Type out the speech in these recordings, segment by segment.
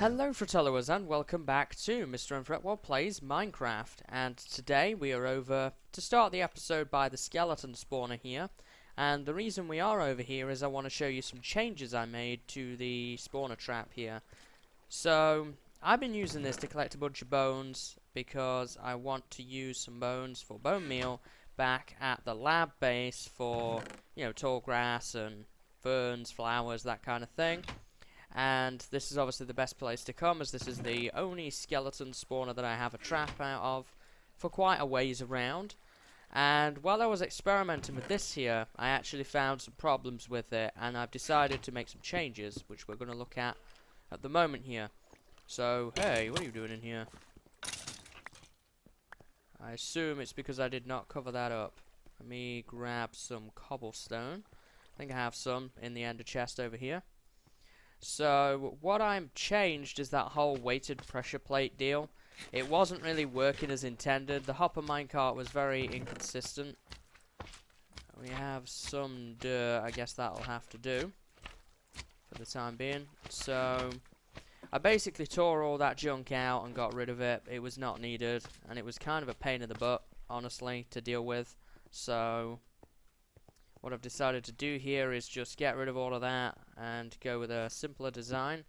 Hello Fratelloers and welcome back to MrMFretwell Plays Minecraft, and today we are over to start the episode by the skeleton spawner here. And the reason we are over here is I want to show you some changes I made to the spawner trap here. So I've been using this to collect a bunch of bones because I want to use some bones for bone meal back at the lab base for, you know, tall grass and ferns, flowers, that kind of thing. And this is obviously the best place to come, as this is the only skeleton spawner that I have a trap out of for quite a ways around. And while I was experimenting with this here, I actually found some problems with it, and I've decided to make some changes, which we're going to look at the moment here. So, hey, what are you doing in here? I assume it's because I did not cover that up. Let me grab some cobblestone. I think I have some in the ender chest over here. So, what I've changed is that whole weighted pressure plate deal. It wasn't really working as intended. The hopper minecart was very inconsistent. We have some dirt, I guess that'll have to do for the time being. So, I basically tore all that junk out and got rid of it. It was not needed, and it was kind of a pain in the butt, honestly, to deal with. So, what I've decided to do here is just get rid of all of that and go with a simpler design.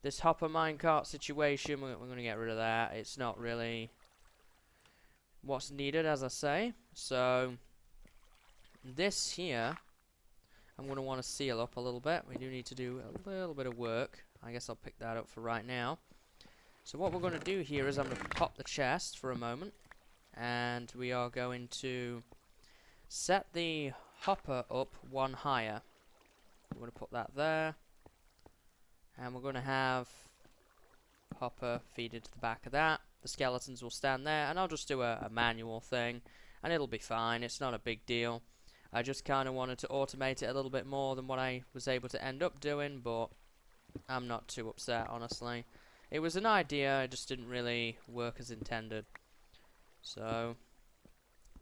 This hopper minecart situation, we're going to get rid of that. It's not really what's needed, as I say. So, this here, I'm going to want to seal up a little bit. We do need to do a little bit of work. I guess I'll pick that up for right now. So what we're going to do here is I'm going to pop the chest for a moment. And we are going to set the hopper up one higher. We're going to put that there, and we're going to have hopper feed into the back of that. The skeletons will stand there, and I'll just do a manual thing, and it'll be fine. It's not a big deal. I just kind of wanted to automate it a little bit more than what I was able to end up doing, but I'm not too upset, honestly. It was an idea, it just didn't really work as intended. So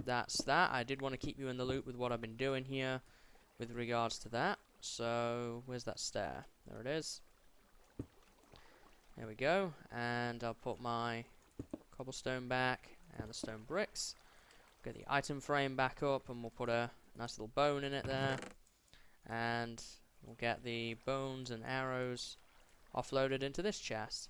that's that. I did want to keep you in the loop with what I've been doing here with regards to that. So, where's that stair? There it is. There we go. And I'll put my cobblestone back and the stone bricks. Get the item frame back up, and we'll put a nice little bone in it there. And we'll get the bones and arrows offloaded into this chest.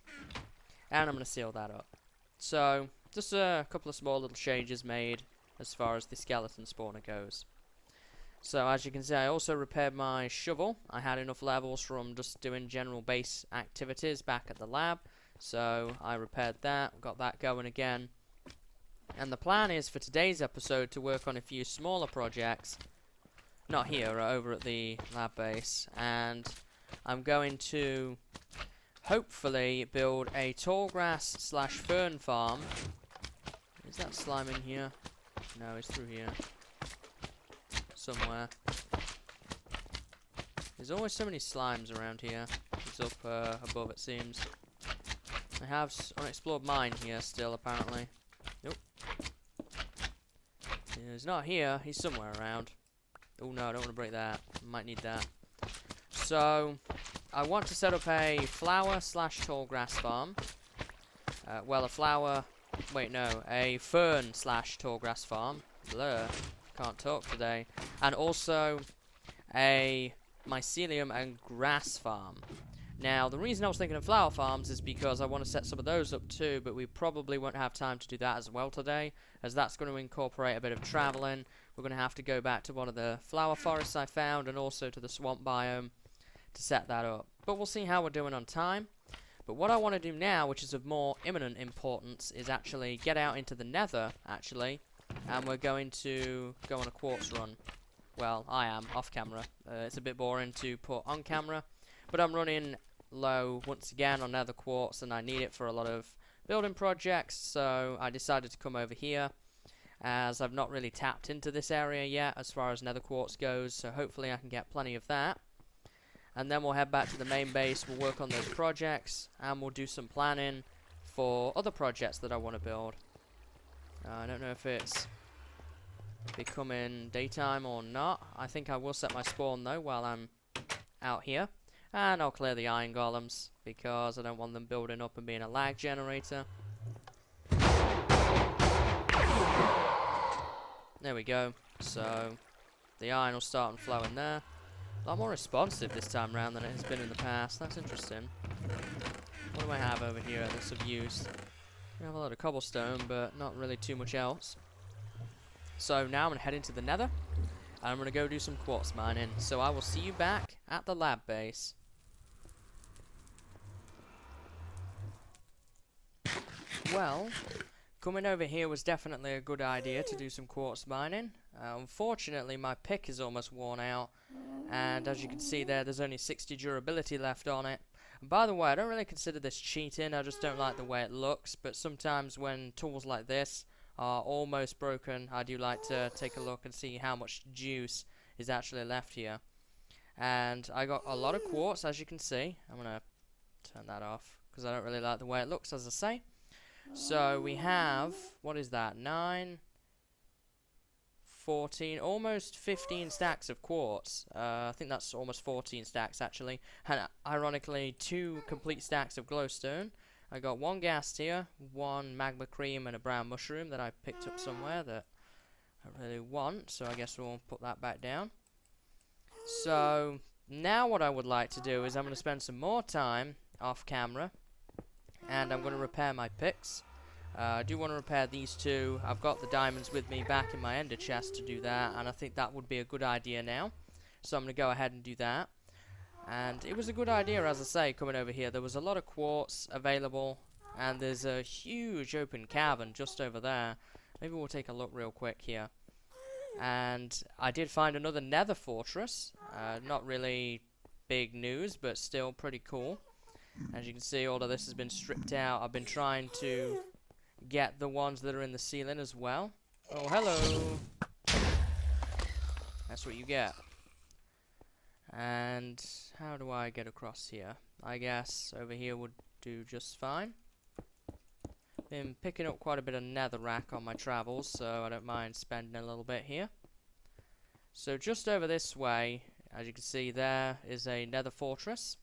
And I'm going to seal that up. So, just a couple of small little changes made as far as the skeleton spawner goes. So as you can see, I also repaired my shovel. I had enough levels from just doing general base activities back at the lab, so I repaired that, got that going again. And the plan is for today's episode to work on a few smaller projects, not here, over at the lab base, and I'm going to hopefully build a tall grass / fern farm. Is that slime in here? No, it's through here. Somewhere. There's always so many slimes around here. It's up above, it seems. I have unexplored mine here still, apparently. Nope. He's not here. He's somewhere around. Oh no, I don't want to break that. Might need that. So, I want to set up a flower / tall grass farm. Well, a flower... Wait, no. A fern / tall grass farm. Blur. Can't talk today. And also a mycelium and grass farm. Now, the reason I was thinking of flower farms is because I want to set some of those up too, but we probably won't have time to do that as well today, as that's going to incorporate a bit of traveling. We're going to have to go back to one of the flower forests I found, and also to the swamp biome to set that up. But we'll see how we're doing on time. But what I want to do now, which is of more imminent importance, is actually get out into the nether, actually. And we're going to go on a quartz run. Well, I am, off camera. It's a bit boring to put on camera. But I'm running low, once again, on nether quartz, and I need it for a lot of building projects. So I decided to come over here, as I've not really tapped into this area yet, as far as nether quartz goes. So hopefully I can get plenty of that. And then we'll head back to the main base, we'll work on those projects, and we'll do some planning for other projects that I want to build. I don't know if it's becoming daytime or not. I think I will set my spawn though while I'm out here. And I'll clear the iron golems, because I don't want them building up and being a lag generator. There we go. So, the iron will start and flow in there. A lot more responsive this time around than it has been in the past. That's interesting. What do I have over here that's of use? I have a lot of cobblestone, but not really too much else. So now I'm going to head into the nether, and I'm going to go do some quartz mining. So I will see you back at the lab base. Well, coming over here was definitely a good idea to do some quartz mining. Unfortunately, my pick is almost worn out, and as you can see there, there's only 60 durability left on it. And by the way, I don't really consider this cheating, I just don't like the way it looks, but sometimes when tools like this are almost broken, I do like to take a look and see how much juice is actually left here. And I got a lot of quartz, as you can see. I'm going to turn that off, because I don't really like the way it looks, as I say. So we have, what is that, 9, 14, almost 15 stacks of quartz. I think that's almost 14 stacks actually. And ironically, 2 complete stacks of glowstone. I got 1 ghast here, 1 magma cream, and a brown mushroom that I picked up somewhere that I really want. So I guess we'll put that back down. So now what I would like to do is I'm going to spend some more time off camera, and I'm going to repair my picks. I do want to repair these 2. I've got the diamonds with me back in my ender chest to do that, and I think that would be a good idea now. So I'm going to go ahead and do that. And it was a good idea, as I say, coming over here. There was a lot of quartz available, and there's a huge open cavern just over there. Maybe we'll take a look real quick here. And I did find another nether fortress. Not really big news, but still pretty cool. As you can see, all of this has been stripped out. I've been trying to get the ones that are in the ceiling as well. Oh, hello! That's what you get. And how do I get across here? I guess over here would do just fine. Been picking up quite a bit of netherrack on my travels, so I don't mind spending a little bit here. So just over this way, as you can see, there is a nether fortress.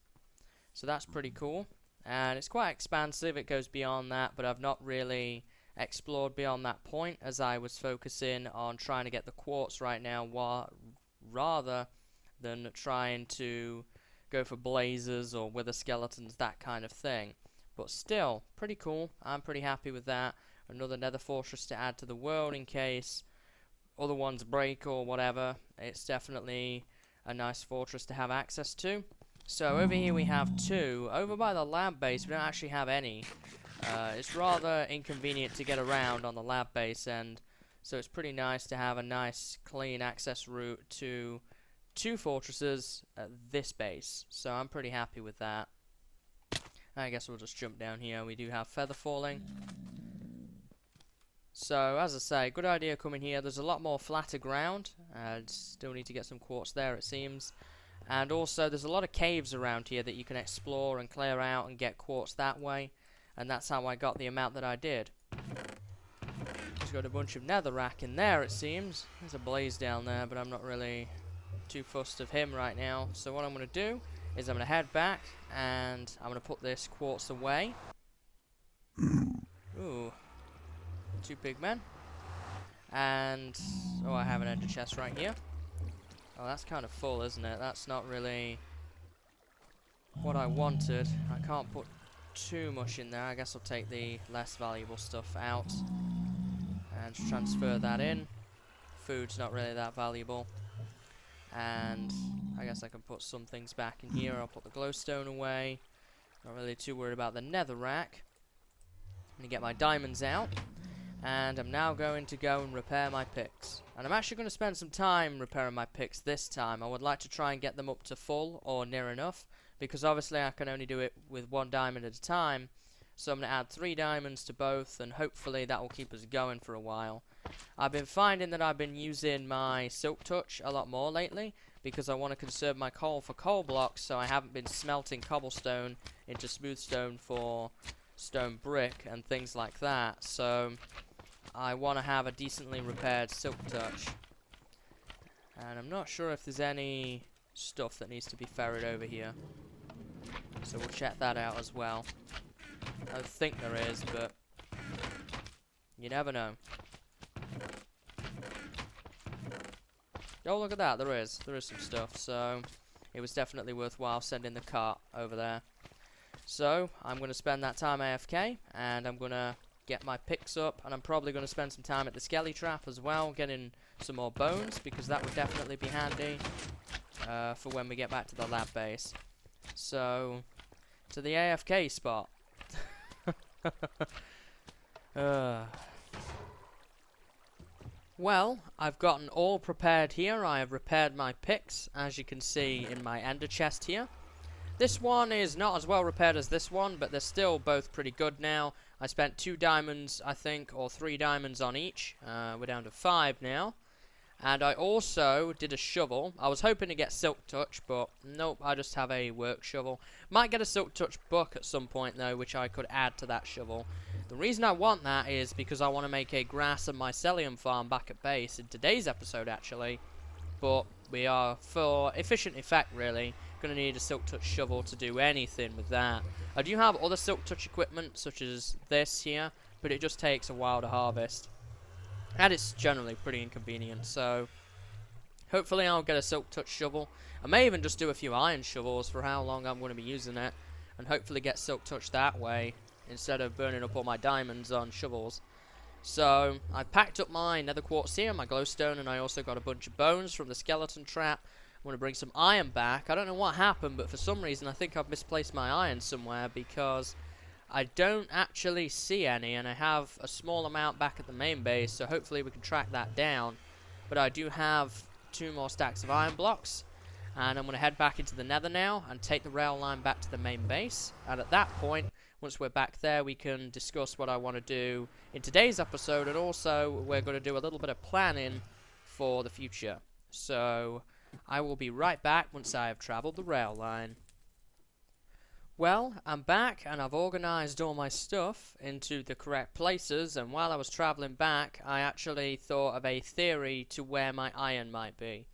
So that's pretty cool. And it's quite expansive, it goes beyond that, but I've not really explored beyond that point, as I was focusing on trying to get the quartz right now, rather than trying to go for blazes or wither skeletons, that kind of thing. But still, pretty cool. I'm pretty happy with that. Another nether fortress to add to the world in case other ones break or whatever. It's definitely a nice fortress to have access to. So over here we have 2. Over by the lab base we don't actually have any. It's rather inconvenient to get around on the lab base, and so it's pretty nice to have a nice clean access route to 2 fortresses at this base. So I'm pretty happy with that. I guess we'll just jump down here. We do have feather falling. So as I say, good idea coming here. There's a lot more flatter ground. Still need to get some quartz there, it seems. And also there's a lot of caves around here that you can explore and clear out and get quartz that way. And that's how I got the amount that I did. Just got a bunch of netherrack in there, it seems. There's a blaze down there, but I'm not really too fussed of him right now. So what I'm going to do is I'm going to head back and I'm going to put this quartz away. Ooh. 2 pigmen. And oh, I have an ender chest right here. Oh, that's kind of full, isn't it? That's not really what I wanted. I can't put too much in there. I guess I'll take the less valuable stuff out and transfer that in. Food's not really that valuable. And I guess I can put some things back in here. I'll put the glowstone away. Not really too worried about the netherrack. I'm going to get my diamonds out. And I'm now going to go and repair my picks. And I'm actually going to spend some time repairing my picks this time. I would like to try and get them up to full or near enough, because obviously I can only do it with 1 diamond at a time. So I'm going to add 3 diamonds to both, and hopefully that will keep us going for a while. I've been finding that I've been using my silk touch a lot more lately, because I want to conserve my coal for coal blocks, so I haven't been smelting cobblestone into smooth stone for stone brick and things like that. So I want to have a decently repaired silk touch. And I'm not sure if there's any stuff that needs to be ferried over here. So we'll check that out as well. I don't think there is, but you never know. Oh, look at that, there is. There is some stuff, so it was definitely worthwhile sending the cart over there. So, I'm going to spend that time AFK, and I'm going to get my picks up, and I'm probably going to spend some time at the skelly trap as well, getting some more bones, because that would definitely be handy for when we get back to the lab base. So, to the AFK spot. Well, I've gotten all prepared here. I have repaired my picks, as you can see in my ender chest here. This one is not as well repaired as this one, but they're still both pretty good now. I spent 2 diamonds, I think, or 3 diamonds on each. We're down to 5 now. And I also did a shovel. I was hoping to get Silk Touch, but nope, I just have a work shovel. Might get a Silk Touch book at some point, though, which I could add to that shovel. The reason I want that is because I want to make a grass and mycelium farm back at base in today's episode, actually. But we are, for efficient effect, really, going to need a Silk Touch shovel to do anything with that. I do have other Silk Touch equipment, such as this here, but it just takes a while to harvest. And it's generally pretty inconvenient, so hopefully I'll get a Silk Touch shovel. I may even just do a few iron shovels for how long I'm going to be using it, and hopefully get Silk Touch that way, instead of burning up all my diamonds on shovels. So, I've packed up my nether quartz here, my glowstone, and I also got a bunch of bones from the skeleton trap. I want to bring some iron back. I don't know what happened, but for some reason I think I've misplaced my iron somewhere, because I don't actually see any, and I have a small amount back at the main base, so hopefully we can track that down. But I do have 2 more stacks of iron blocks, and I'm going to head back into the nether now and take the rail line back to the main base. And at that point, once we're back there, we can discuss what I want to do in today's episode, and also we're going to do a little bit of planning for the future. So I will be right back once I have travelled the rail line. Well, I'm back, and I've organised all my stuff into the correct places, and while I was travelling back, I actually thought of a theory to where my iron might be.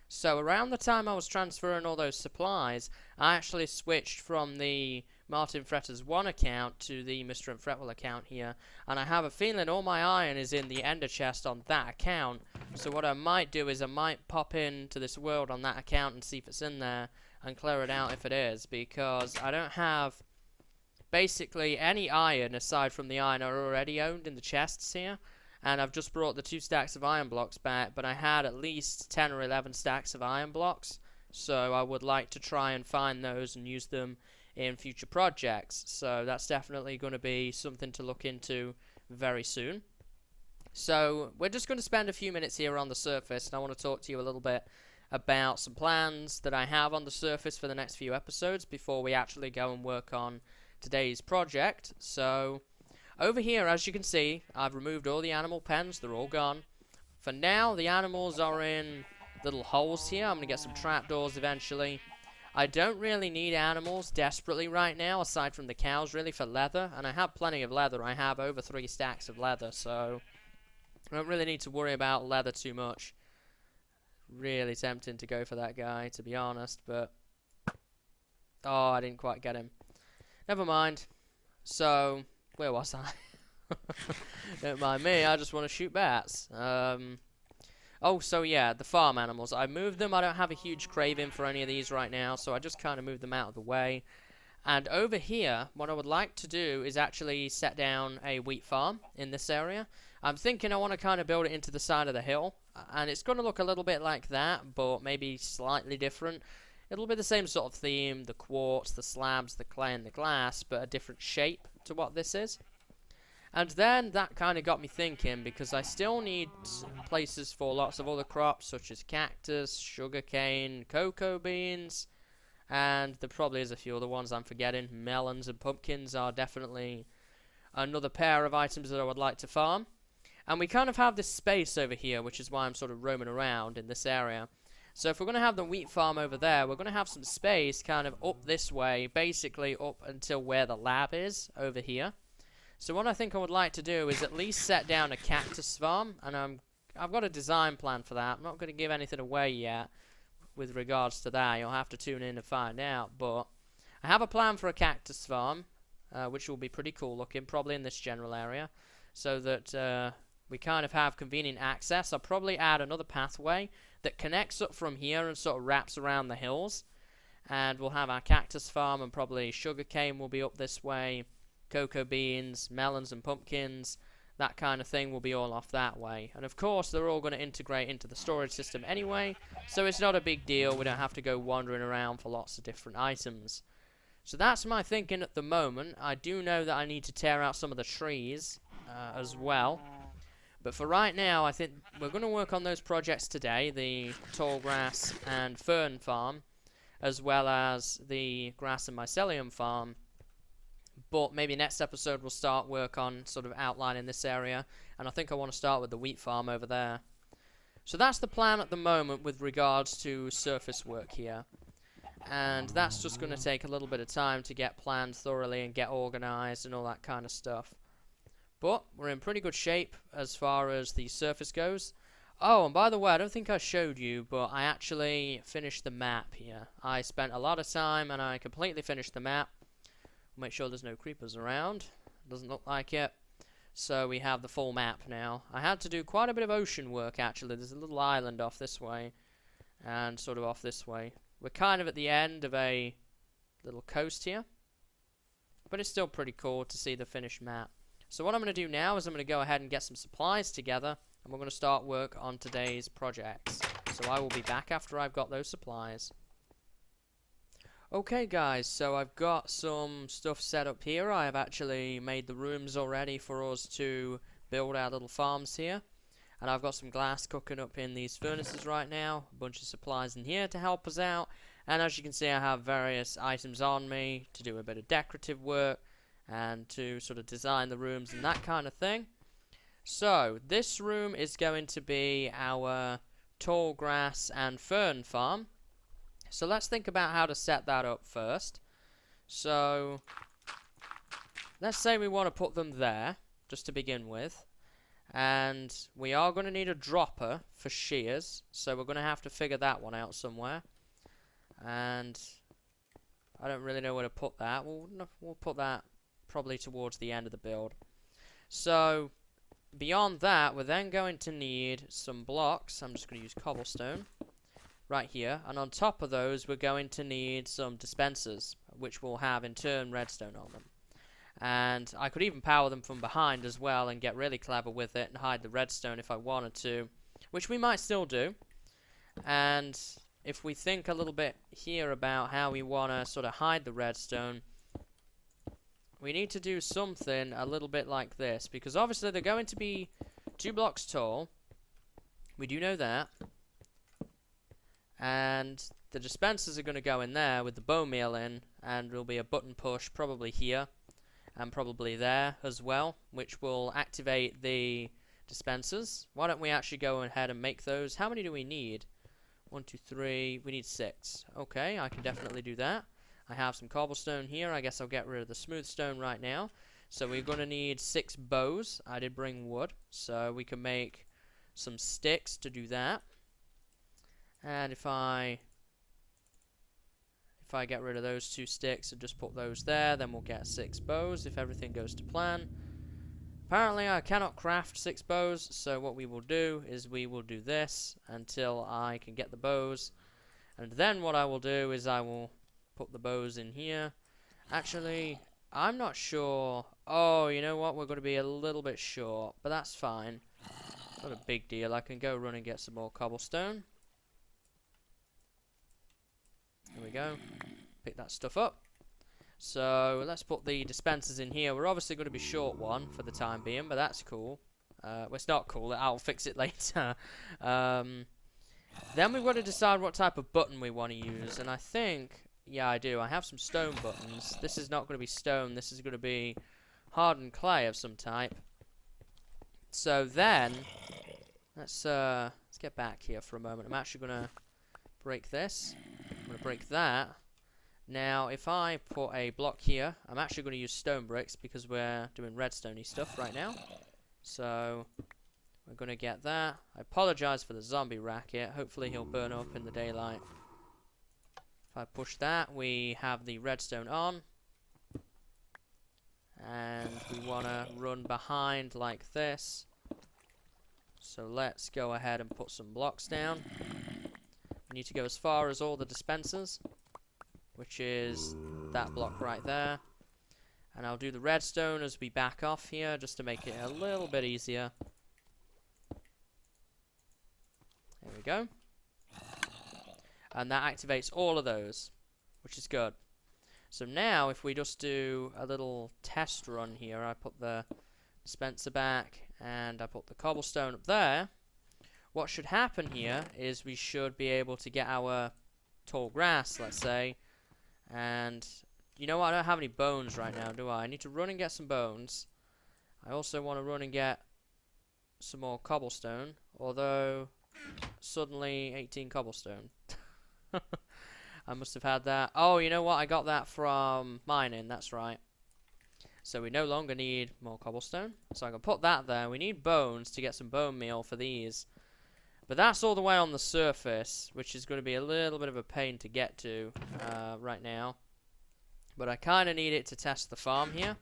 So around the time I was transferring all those supplies, I actually switched from the MrMFretwell account to the MrMFretwell account here, and I have a feeling all my iron is in the ender chest on that account. So what I might do is I might pop into this world on that account and see if it's in there, and clear it out if it is, because I don't have basically any iron aside from the iron I already owned in the chests here. And I've just brought the 2 stacks of iron blocks back, but I had at least 10 or 11 stacks of iron blocks, so I would like to try and find those and use them in future projects. So that's definitely going to be something to look into very soon. So we're just going to spend a few minutes here on the surface, and I want to talk to you a little bit about some plans that I have on the surface for the next few episodes before we actually go and work on today's project. So over here, as you can see, I've removed all the animal pens. They're all gone. For now, the animals are in little holes here. I'm going to get some trapdoors eventually. I don't really need animals desperately right now, aside from the cows, really, for leather. And I have plenty of leather. I have over 3 stacks of leather, so I don't really need to worry about leather too much. Really tempting to go for that guy, to be honest, but oh, I didn't quite get him. Never mind. So, where was I? Don't mind me, I just want to shoot bats. Oh, so yeah, the farm animals. I moved them. I don't have a huge craving for any of these right now, so I just kind of moved them out of the way. And over here, what I would like to do is actually set down a wheat farm in this area. I'm thinking I want to kind of build it into the side of the hill, and it's going to look a little bit like that, but maybe slightly different. It'll be the same sort of theme, the quartz, the slabs, the clay, and the glass, but a different shape to what this is. And then that kind of got me thinking, because I still need places for lots of other crops, such as cactus, sugarcane, cocoa beans, and there probably is a few other ones I'm forgetting. Melons and pumpkins are definitely another pair of items that I would like to farm. And we kind of have this space over here, which is why I'm sort of roaming around in this area. So if we're going to have the wheat farm over there, we're going to have some space kind of up this way, basically up until where the lab is, over here. So what I think I would like to do is at least set down a cactus farm, and I've got a design plan for that. I'm not going to give anything away yet with regards to that. You'll have to tune in to find out, but I have a plan for a cactus farm, which will be pretty cool looking, probably in this general area, so that we kind of have convenient access. I'll probably add another pathway that connects up from here and sort of wraps around the hills, and we'll have our cactus farm, and probably sugarcane will be up this way, cocoa beans, melons and pumpkins, that kind of thing will be all off that way. And of course they're all going to integrate into the storage system anyway, so it's not a big deal. We don't have to go wandering around for lots of different items. So that's my thinking at the moment. I do know that I need to tear out some of the trees as well, but for right now I think we're going to work on those projects today, the tall grass and fern farm, as well as the grass and mycelium farm. But maybe next episode we'll start work on sort of outlining this area, and I think I want to start with the wheat farm over there. So that's the plan at the moment with regards to surface work here, and that's just going to take a little bit of time to get planned thoroughly and get organized and all that kind of stuff. But we're in pretty good shape as far as the surface goes. Oh, and by the way, I don't think I showed you, but I actually finished the map here. I spent a lot of time and I completely finished the map. Make sure there's no creepers around. Doesn't look like it. So we have the full map now. I had to do quite a bit of ocean work actually. There's a little island off this way and sort of off this way. We're kind of at the end of a little coast here, but it's still pretty cool to see the finished map. So what I'm going to do now is I'm going to go ahead and get some supplies together, and we're going to start work on today's projects. So I will be back after I've got those supplies. Okay guys, so I've got some stuff set up here. I have actually made the rooms already for us to build our little farms here. And I've got some glass cooking up in these furnaces right now. A bunch of supplies in here to help us out. And as you can see, I have various items on me to do a bit of decorative work and to sort of design the rooms and that kind of thing. So this room is going to be our tall grass and fern farm. So let's think about how to set that up first. So let's say we want to put them there, just to begin with. And we are going to need a dropper for shears, so we're going to have to figure that one out somewhere. And I don't really know where to put that. We'll put that probably towards the end of the build. So beyond that, we're then going to need some blocks. I'm just going to use cobblestone right here, and on top of those we're going to need some dispensers, which will have in turn redstone on them. And I could even power them from behind as well and get really clever with it and hide the redstone if I wanted to, which we might still do. And if we think a little bit here about how we want to sort of hide the redstone, we need to do something a little bit like this, because obviously they're going to be 2 blocks tall. We do know that. And the dispensers are going to go in there with the bone meal in, and there'll be a button push probably here and probably there as well, which will activate the dispensers. Why don't we actually go ahead and make those? How many do we need? 1, 2, 3. We need 6. Okay, I can definitely do that. I have some cobblestone here. I guess I'll get rid of the smooth stone right now. So we're going to need 6 bows. I did bring wood, so we can make some sticks to do that. And if I get rid of those 2 sticks and just put those there, then we'll get 6 bows if everything goes to plan. Apparently I cannot craft 6 bows, so what we will do is we will do this until I can get the bows. And then what I will do is I will put the bows in here. Actually, I'm not sure. Oh, you know what? We're going to be a little bit short, but that's fine. Not a big deal. I can go run and get some more cobblestone. There we go. Pick that stuff up. So let's put the dispensers in here. We're obviously going to be short one for the time being, but that's cool. Well, it's not cool. I'll fix it later. Then we've got to decide what type of button we want to use, and I think, yeah, I do. I have some stone buttons. This is not going to be stone. This is going to be hardened clay of some type. So then, let's get back here for a moment. I'm actually going to break this. I'm going to break that. Now, if I put a block here, I'm actually going to use stone bricks because we're doing redstone-y stuff right now. So, we're going to get that. I apologize for the zombie racket. Hopefully he'll burn up in the daylight. If I push that, we have the redstone on. And we want to run behind like this. So let's go ahead and put some blocks down. We need to go as far as all the dispensers, which is that block right there. And I'll do the redstone as we back off here, just to make it a little bit easier. There we go. And that activates all of those, which is good. So now, if we just do a little test run here, I put the dispenser back, and I put the cobblestone up there. What should happen here is we should be able to get our tall grass, let's say. And, you know what, I don't have any bones right now, do I? I need to run and get some bones. I also want to run and get some more cobblestone, although suddenly 18 cobblestone. I must have had that. Oh, you know what? I got that from mining. That's right. So we no longer need more cobblestone. So I can put that there. We need bones to get some bone meal for these. But that's all the way on the surface, which is going to be a little bit of a pain to get to right now. But I kind of need it to test the farm here.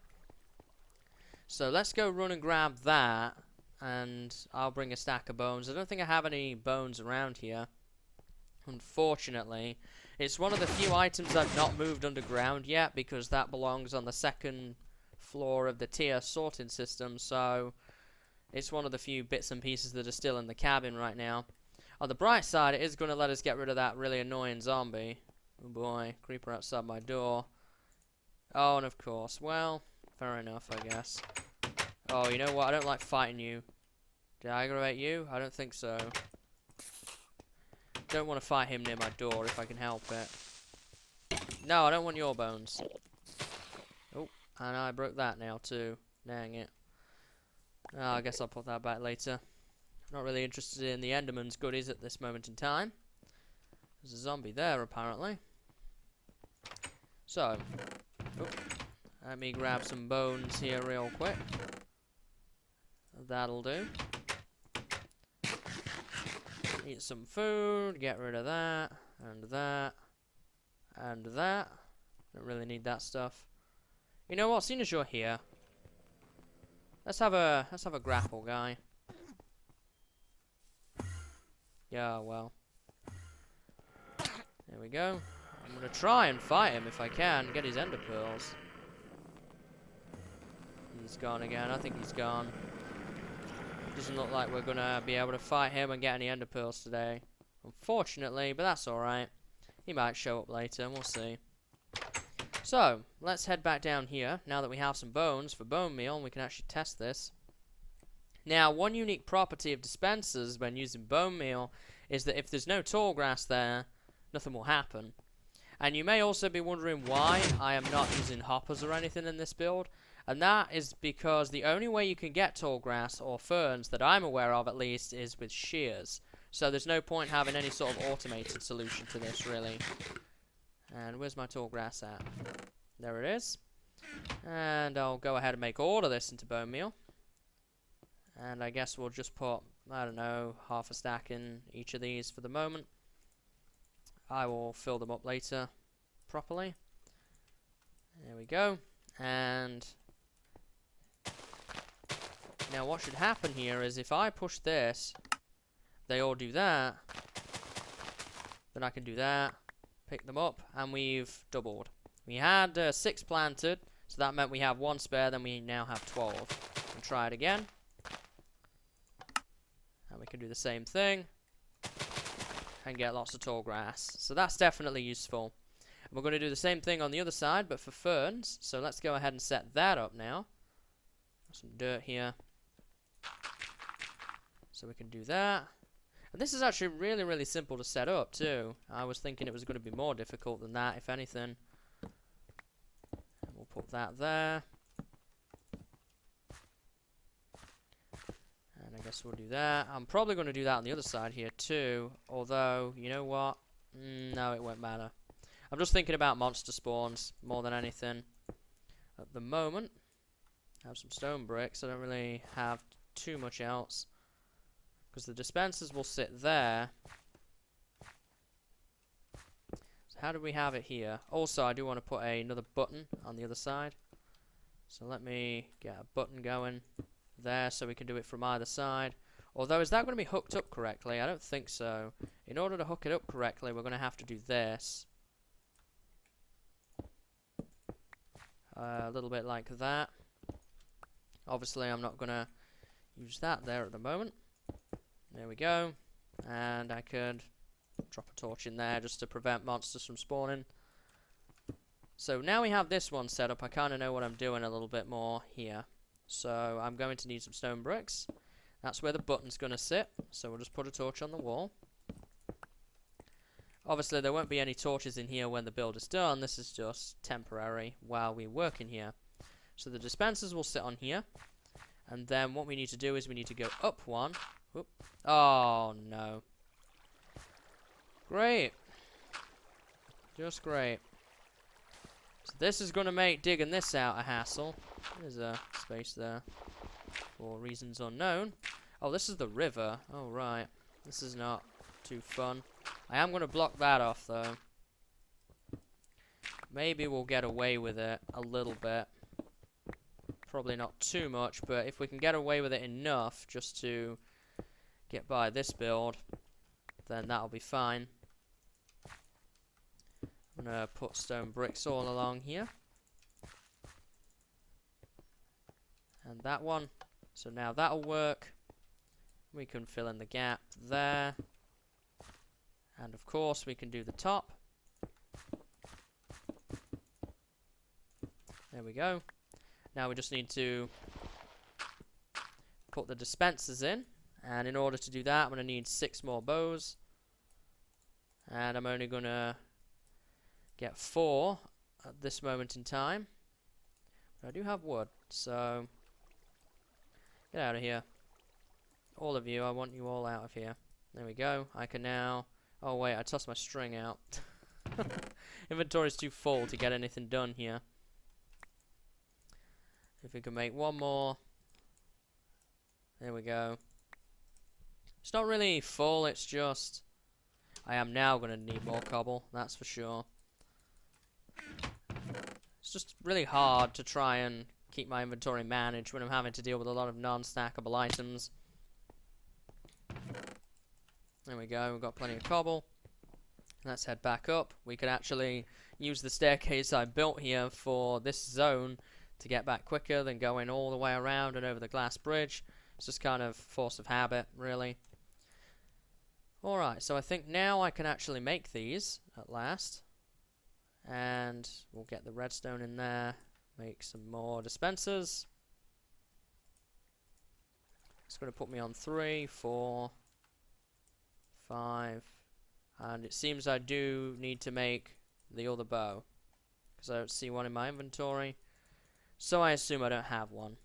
So let's go run and grab that. And I'll bring a stack of bones. I don't think I have any bones around here, unfortunately. It's one of the few items I've not moved underground yet, because that belongs on the second floor of the tier sorting system, so it's one of the few bits and pieces that are still in the cabin right now. On the bright side, it is going to let us get rid of that really annoying zombie. Oh boy, creeper outside my door. Oh, and of course, well, fair enough, I guess. Oh, you know what, I don't like fighting you. Did I aggravate you? I don't think so. Don't want to fight him near my door if I can help it. No, I don't want your bones. Oh, and I broke that now too. Dang it. Oh, I guess I'll put that back later. Not really interested in the Enderman's goodies at this moment in time. There's a zombie there, apparently. So, let me grab some bones here real quick. That'll do. Eat some food, get rid of that, and that, and that. Don't really need that stuff. You know what, seeing as you're here, let's have a grapple, guy. Yeah, well. There we go. I'm gonna try and fight him if I can, get his ender pearls. He's gone again, I think he's gone. Doesn't look like we're gonna be able to fight him and get any ender pearls today, unfortunately, but that's alright. He might show up later, and we'll see. So, let's head back down here, now that we have some bones for bone meal, and we can actually test this. Now, one unique property of dispensers when using bone meal is that if there's no tall grass there, nothing will happen. And you may also be wondering why I am not using hoppers or anything in this build. And that is because the only way you can get tall grass, or ferns, that I'm aware of at least, is with shears. So there's no point having any sort of automated solution to this, really. And where's my tall grass at? There it is. And I'll go ahead and make all of this into bone meal. And I guess we'll just put, I don't know, half a stack in each of these for the moment. I will fill them up later properly. There we go. And now what should happen here is if I push this, they all do that, then I can do that, pick them up, and we've doubled. We had 6 planted, so that meant we have 1 spare, then we now have 12. And try it again. And we can do the same thing and get lots of tall grass. So that's definitely useful. And we're going to do the same thing on the other side, but for ferns. So let's go ahead and set that up now. Some dirt here. So we can do that. And this is actually really, really simple to set up too. I was thinking it was going to be more difficult than that, if anything. And we'll put that there. And I guess we'll do that. I'm probably going to do that on the other side here too. Although, you know what? No, it won't matter. I'm just thinking about monster spawns more than anything at the moment. I have some stone bricks. I don't really have too much else, because the dispensers will sit there. So how do we have it here? Also, I do want to put another button on the other side. So let me get a button going there so we can do it from either side. Although, is that going to be hooked up correctly? I don't think so. In order to hook it up correctly, we're going to have to do this. A little bit like that. Obviously, I'm not going to use that there at the moment. There we go. And I could drop a torch in there just to prevent monsters from spawning. So now we have this one set up. I kind of know what I'm doing a little bit more here. So I'm going to need some stone bricks. That's where the button's going to sit. So we'll just put a torch on the wall. Obviously there won't be any torches in here when the build is done. This is just temporary while we work in here. So the dispensers will sit on here. And then what we need to do is we need to go up one. Whoop. Oh no. Great. Just great. So this is going to make digging this out a hassle. There's a space there for reasons unknown. Oh, this is the river. Oh, right. This is not too fun. I am going to block that off, though. Maybe we'll get away with it a little bit. Probably not too much, but if we can get away with it enough just to get by this build, then that'll be fine. I'm going to put stone bricks all along here. And that one. So now that'll work. We can fill in the gap there. And of course we can do the top. There we go. Now we just need to put the dispensers in. And in order to do that, I'm going to need 6 more bows. And I'm only going to get 4 at this moment in time. But I do have wood, so get out of here. All of you, I want you all out of here. There we go. I can now... Oh wait, I tossed my string out. Inventory's too full to get anything done here. If we can make 1 more. There we go. It's not really full, it's just... I am now going to need more cobble, that's for sure. It's just really hard to try and keep my inventory managed when I'm having to deal with a lot of non-stackable items. There we go, we've got plenty of cobble. Let's head back up. We could actually use the staircase I built here for this zone to get back quicker than going all the way around and over the glass bridge. It's just kind of force of habit, really. Alright, so I think now I can actually make these at last. And we'll get the redstone in there. Make some more dispensers. It's going to put me on 3, 4, 5. And it seems I do need to make the other bow, because I don't see one in my inventory. So I assume I don't have one.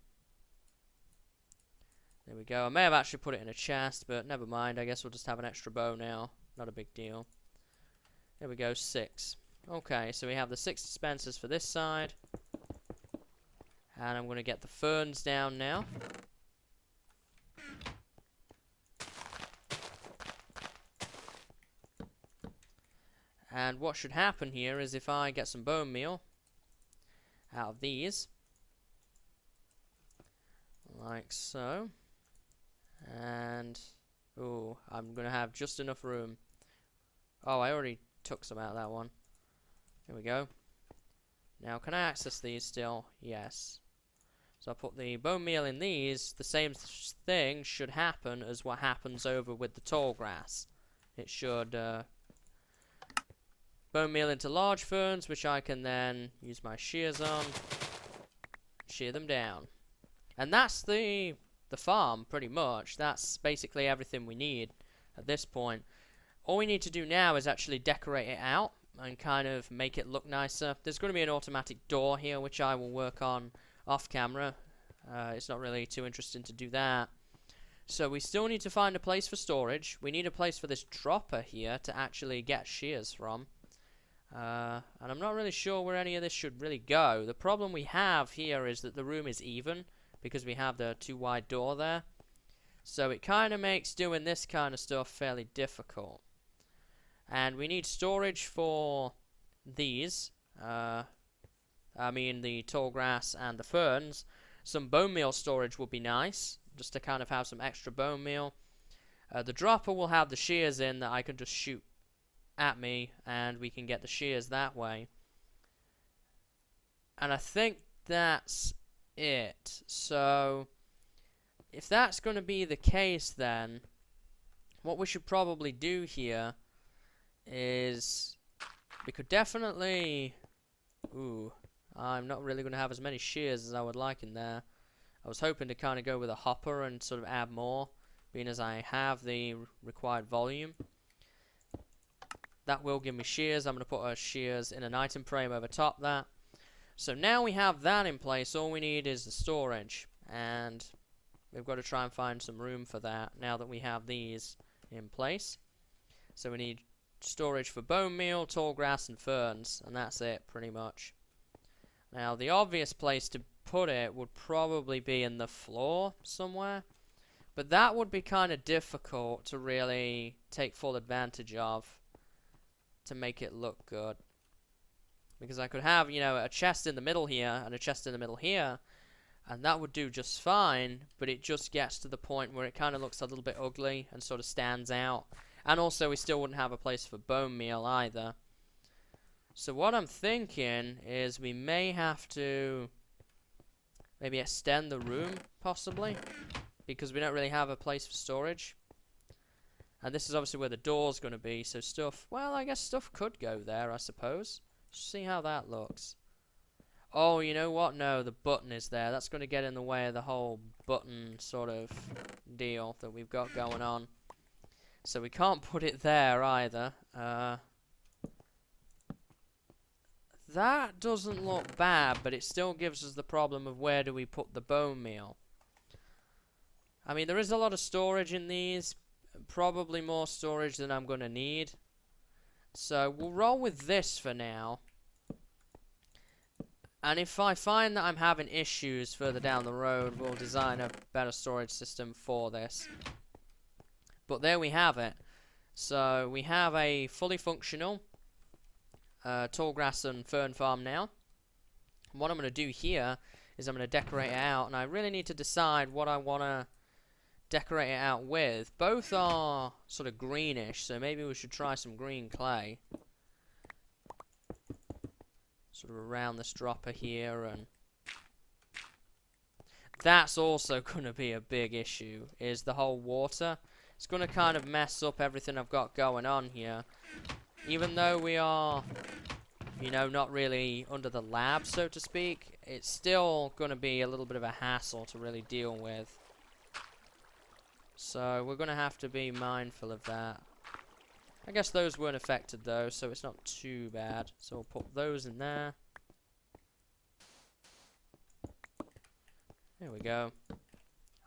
There we go. I may have actually put it in a chest, but never mind. I guess we'll just have an extra bow now. Not a big deal. There we go, 6. Okay, so we have the 6 dispensers for this side. And I'm going to get the ferns down now. And what should happen here is if I get some bone meal out of these, like so, and ooh, I'm gonna have just enough room. Oh, I already took some out of that one. There we go. Now, can I access these still? Yes. So I'll put the bone meal in these. The same thing should happen as what happens over with the tall grass. It should bone meal into large ferns, which I can then use my shears on, shear them down. And that's the farm, pretty much. That's basically everything we need at this point. All we need to do now is actually decorate it out and kind of make it look nicer. There's going to be an automatic door here, which I will work on off camera. It's not really too interesting to do that. So we still need to find a place for storage. We need a place for this dropper here to actually get shears from. And I'm not really sure where any of this should really go. The problem we have here is that the room is even, because we have the too wide door there. So it kind of makes doing this kind of stuff fairly difficult. And we need storage for these, I mean the tall grass and the ferns, some bone meal storage would be nice, just to kind of have some extra bone meal. The dropper will have the shears in that I can just shoot at me, and we can get the shears that way. And I think that's it. So, if that's going to be the case, then what we should probably do here is we could definitely... Ooh, I'm not really going to have as many shears as I would like in there. I was hoping to kind of go with a hopper and sort of add more, being as I have the required volume. That will give me shears. I'm going to put our shears in an item frame over top that. So now we have that in place, all we need is the storage. And we've got to try and find some room for that now that we have these in place. So we need storage for bone meal, tall grass, and ferns. And that's it, pretty much. Now, the obvious place to put it would probably be in the floor somewhere. But that would be kind of difficult to really take full advantage of to make it look good. Because I could have, you know, a chest in the middle here and a chest in the middle here, and that would do just fine, but it just gets to the point where it kind of looks a little bit ugly and sort of stands out. And also, we still wouldn't have a place for bone meal either. So what I'm thinking is we may have to maybe extend the room, possibly, because we don't really have a place for storage. And this is obviously where the door's going to be, so stuff, well, I guess stuff could go there, I suppose. See how that looks. Oh, you know what? No, the button is there. That's going to get in the way of the whole button sort of deal that we've got going on. So we can't put it there either. That doesn't look bad, but it still gives us the problem of where do we put the bone meal. I mean, there is a lot of storage in these. Probably more storage than I'm going to need. So we'll roll with this for now. And if I find that I'm having issues further down the road, we'll design a better storage system for this. But there we have it. So we have a fully functional tall grass and fern farm now. And what I'm going to do here is I'm going to decorate it out. And I really need to decide what I want to decorate it out with. Both are sort of greenish, so maybe we should try some green clay. Sort of around this dropper here, and that's also going to be a big issue, is the whole water. It's going to kind of mess up everything I've got going on here. Even though we are, you know, not really under the lab, so to speak, it's still going to be a little bit of a hassle to really deal with. So we're going to have to be mindful of that. I guess those weren't affected though, so it's not too bad. So we'll put those in there. There we go.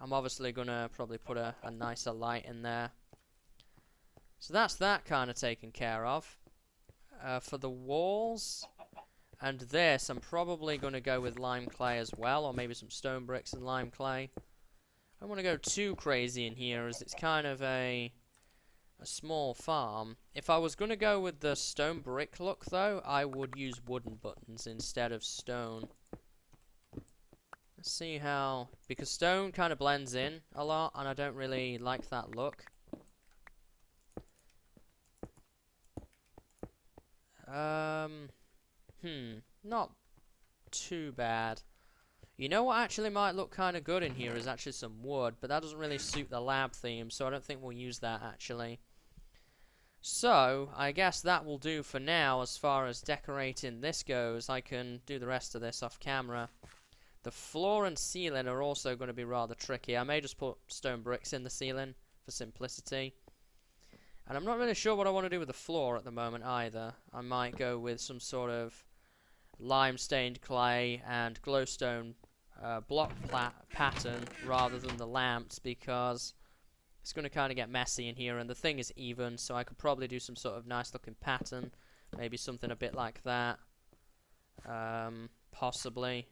I'm obviously going to probably put a nicer light in there. So that's that kind of taken care of. For the walls and this, I'm probably going to go with lime clay as well, or maybe some stone bricks and lime clay. I don't want to go too crazy in here, as it's kind of a small farm. If I was going to go with the stone brick look, though, I would use wooden buttons instead of stone. Let's see how... because stone kind of blends in a lot, and I don't really like that look. Not too bad. You know what actually might look kind of good in here is actually some wood, but that doesn't really suit the lab theme, so I don't think we'll use that actually. So, I guess that will do for now as far as decorating this goes. I can do the rest of this off camera. The floor and ceiling are also going to be rather tricky. I may just put stone bricks in the ceiling for simplicity. And I'm not really sure what I want to do with the floor at the moment either. I might go with some sort of lime-stained clay and glowstone block pattern rather than the lamps, because it's going to kind of get messy in here, and the thing is even, so I could probably do some sort of nice looking pattern, maybe something a bit like that, possibly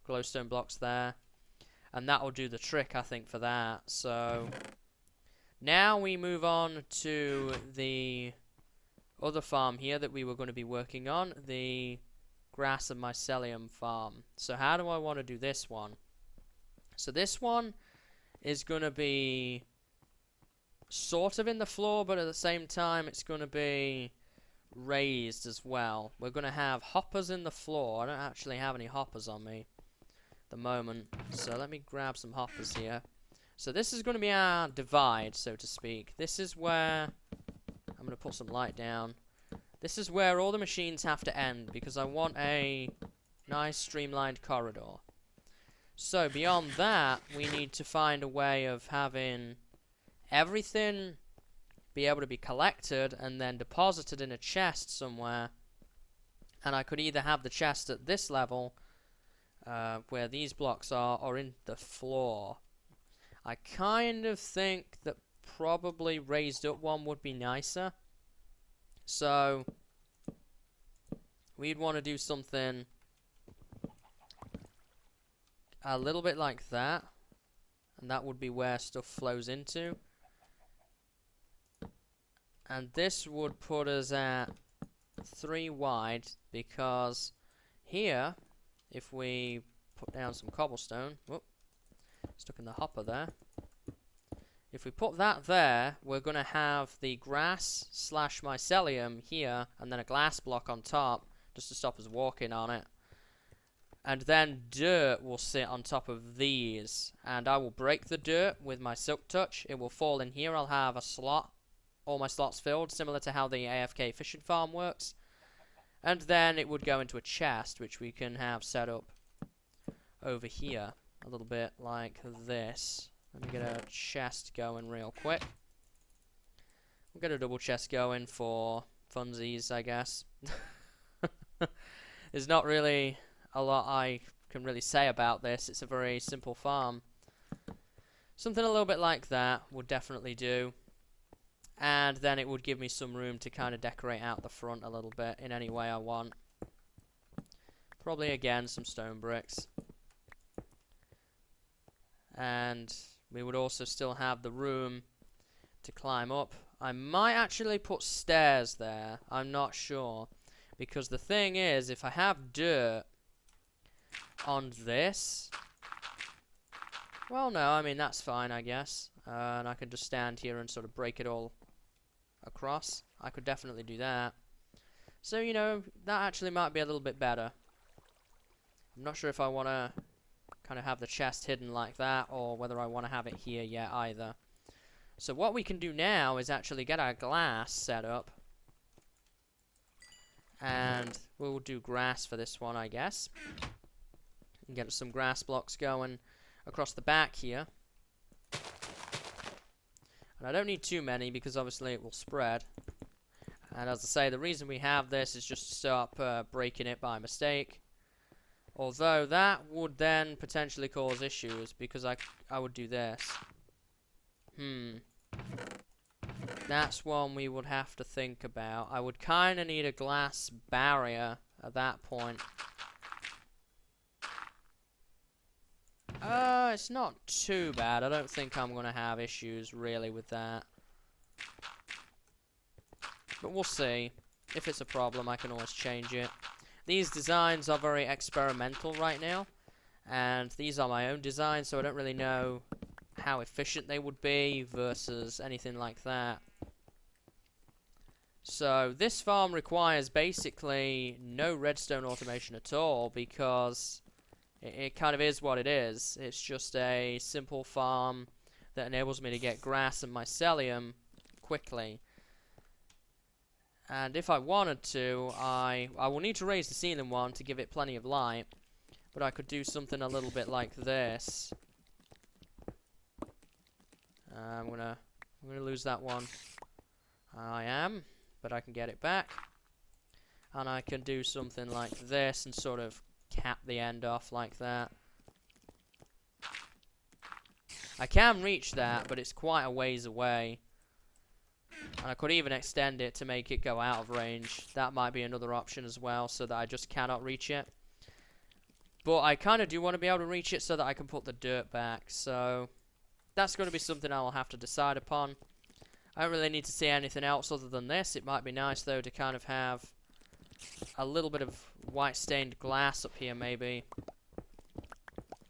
glowstone blocks there, and that will do the trick I think for that. So now we move on to the other farm here that we were going to be working on, the grass and mycelium farm. So how do I want to do this one? So this one is going to be sort of in the floor, but at the same time it's going to be raised as well. We're going to have hoppers in the floor. I don't actually have any hoppers on me at the moment, so let me grab some hoppers here. So this is going to be our divide, so to speak. This is where I'm going to put some light down. This is where all the machines have to end, because I want a nice streamlined corridor. So beyond that, we need to find a way of having everything be able to be collected and then deposited in a chest somewhere. And I could either have the chest at this level, where these blocks are, or in the floor. I kind of think that probably raised up one would be nicer. So we'd want to do something a little bit like that, and that would be where stuff flows into. And this would put us at 3 wide, because here, if we put down some cobblestone, whoop, stuck in the hopper there. If we put that there, we're going to have the grass slash mycelium here, and then a glass block on top, just to stop us walking on it. And then dirt will sit on top of these, and I will break the dirt with my silk touch. It will fall in here. I'll have a slot, all my slots filled, similar to how the AFK fishing farm works. And then it would go into a chest, which we can have set up over here, a little bit like this. Let me get a chest going real quick. We'll get a double chest going for funsies, I guess. There's not really a lot I can really say about this. It's a very simple farm. Something a little bit like that would definitely do. And then it would give me some room to kind of decorate out the front a little bit in any way I want. Probably, again, some stone bricks. And we would also still have the room to climb up. I might actually put stairs there. I'm not sure. Because the thing is, if I have dirt on this, well, no, I mean, that's fine, I guess. And I can just stand here and sort of break it all across. I could definitely do that. So, you know, that actually might be a little bit better. I'm not sure if I want to kind of have the chest hidden like that, or whether I want to have it here yet either. So what we can do now is actually get our glass set up. And we'll do grass for this one, I guess. And get some grass blocks going across the back here. And I don't need too many, because obviously it will spread. And as I say, the reason we have this is just to stop breaking it by mistake. Although that would then potentially cause issues, because I would do this. That's one we would have to think about. I would kind of need a glass barrier at that point. It's not too bad. I don't think I'm going to have issues really with that. But we'll see. If it's a problem, I can always change it. These designs are very experimental right now. And these are my own designs, so I don't really know how efficient they would be versus anything like that. So this farm requires basically no redstone automation at all, because it kind of is what it is. It's just a simple farm that enables me to get grass and mycelium quickly. And if I wanted to, I will need to raise the ceiling one to give it plenty of light. But I could do something a little bit like this. I'm gonna lose that one. I am, but I can get it back. And I can do something like this and sort of cap the end off like that. I can reach that, but it's quite a ways away. And I could even extend it to make it go out of range. That might be another option as well, so that I just cannot reach it. But I kind of do want to be able to reach it so that I can put the dirt back. So that's going to be something I will have to decide upon. I don't really need to see anything else other than this. It might be nice, though, to kind of have a little bit of white stained glass up here, maybe,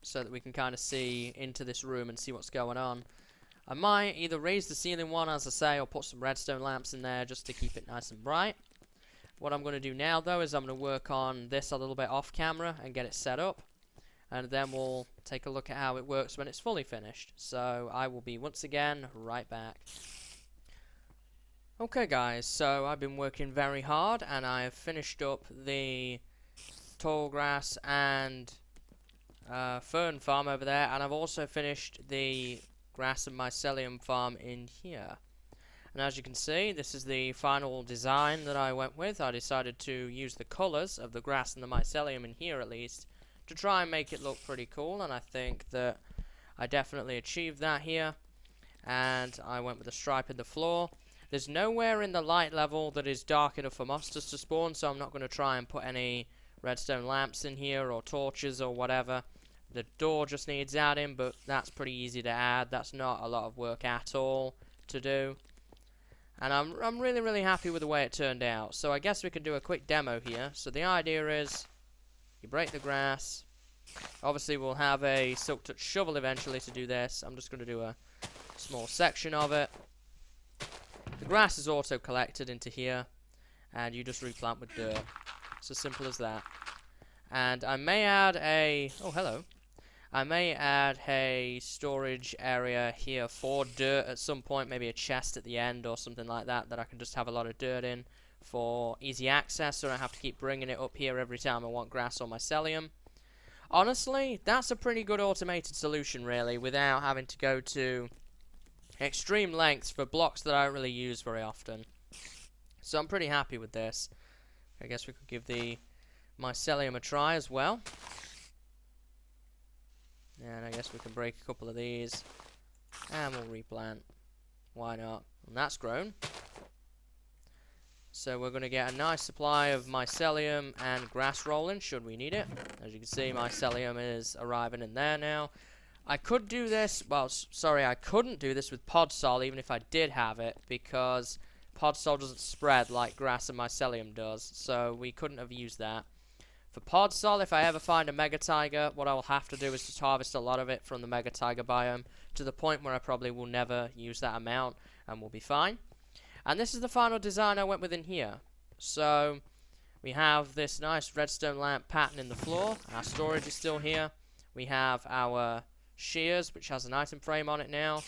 so that we can kind of see into this room and see what's going on. I might either raise the ceiling one, as I say, or put some redstone lamps in there just to keep it nice and bright. What I'm going to do now, though, is I'm going to work on this a little bit off camera and get it set up. And then we'll take a look at how it works when it's fully finished. So I will be, once again, right back. Okay, guys, so I've been working very hard, and I've finished up the tall grass and fern farm over there, and I've also finished the grass and mycelium farm in here. And as you can see, this is the final design that I went with. I decided to use the colours of the grass and the mycelium in here, at least, to try and make it look pretty cool, and I think that I definitely achieved that here. And I went with a stripe in the floor. There's nowhere in the light level that is dark enough for monsters to spawn, so I'm not going to try and put any redstone lamps in here or torches or whatever. The door just needs adding, but that's pretty easy to add. That's not a lot of work at all to do. And I'm really, really happy with the way it turned out. So I guess we can do a quick demo here. So the idea is, you break the grass. Obviously, we'll have a silk touch shovel eventually to do this. I'm just going to do a small section of it. The grass is auto collected into here, and you just replant with dirt. It's as simple as that. And I may add a... oh, hello. I may add a storage area here for dirt at some point, maybe a chest at the end or something like that, that I can just have a lot of dirt in for easy access, so I don't have to keep bringing it up here every time I want grass or mycelium. Honestly, that's a pretty good automated solution, really, without having to go to extreme lengths for blocks that I don't really use very often. So I'm pretty happy with this. I guess we could give the mycelium a try as well. And I guess we can break a couple of these. And we'll replant. Why not? And that's grown. So we're going to get a nice supply of mycelium and grass rolling, should we need it. As you can see, mycelium is arriving in there now. I could do this, well, sorry, I couldn't do this with podsol, even if I did have it, because podsol doesn't spread like grass and mycelium does, so we couldn't have used that. For podsol, if I ever find a mega tiger, what I will have to do is just harvest a lot of it from the mega tiger biome, to the point where I probably will never use that amount, and we'll be fine. And this is the final design I went with in here. So, we have this nice redstone lamp pattern in the floor, our storage is still here, we have our shears, which has an item frame on it now.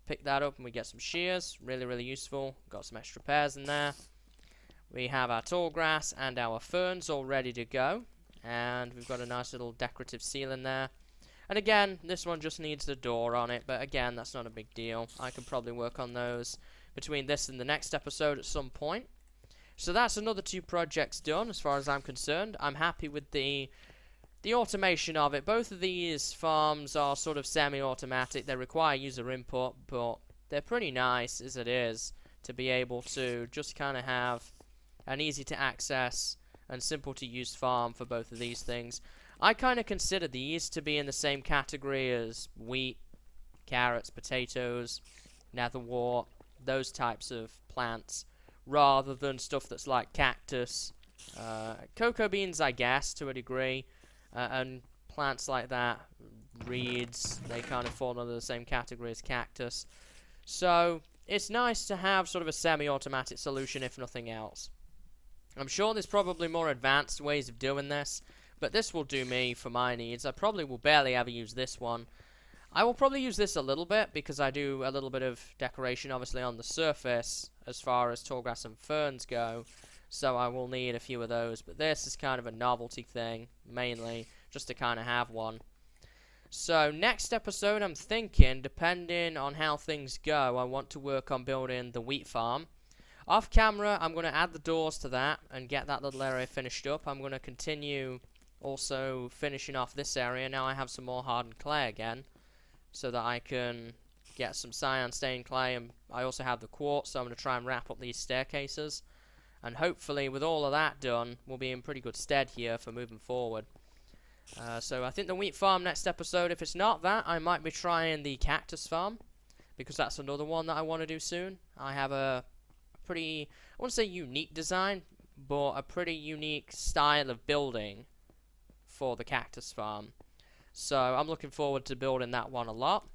Pick that up and we get some shears. Really, really useful. Got some extra pairs in there. We have our tall grass and our ferns all ready to go. And we've got a nice little decorative ceiling there. And again, this one just needs the door on it. But again, that's not a big deal. I can probably work on those between this and the next episode at some point. So that's another 2 projects done as far as I'm concerned. I'm happy with the automation of it. Both of these farms are sort of semi-automatic. They require user input, but they're pretty nice as it is to be able to just kind of have an easy to access and simple to use farm for both of these things. I kind of consider these to be in the same category as wheat, carrots, potatoes, netherwort, those types of plants, rather than stuff that's like cactus, cocoa beans, I guess, to a degree. And plants like that, reeds, they kind of fall under the same category as cactus. So, it's nice to have sort of a semi-automatic solution, if nothing else. I'm sure there's probably more advanced ways of doing this, but this will do me for my needs. I probably will barely ever use this one. I will probably use this a little bit, because I do a little bit of decoration, obviously, on the surface, as far as tall grass and ferns go. So I will need a few of those, but this is kind of a novelty thing, mainly, just to kind of have one. So, next episode, I'm thinking, depending on how things go, I want to work on building the wheat farm. Off camera, I'm going to add the doors to that, and get that little area finished up. I'm going to continue also finishing off this area. Now I have some more hardened clay again, so that I can get some cyan stained clay, and I also have the quartz, so I'm going to try and wrap up these staircases. And hopefully, with all of that done, we'll be in pretty good stead here for moving forward. So I think the wheat farm next episode. If it's not that, I might be trying the cactus farm, because that's another one that I want to do soon. I have a pretty, I wouldn't say unique design, but a pretty unique style of building for the cactus farm. So I'm looking forward to building that one a lot.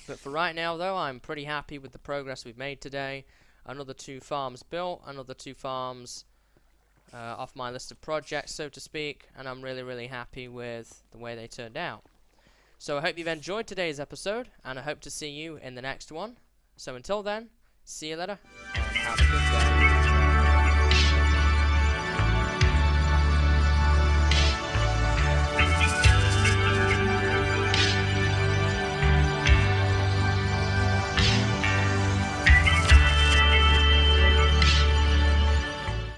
But for right now, though, I'm pretty happy with the progress we've made today. Another 2 farms built, another 2 farms off my list of projects, so to speak, and I'm really, really happy with the way they turned out. So I hope you've enjoyed today's episode, and I hope to see you in the next one. So until then, see you later, and have a good day.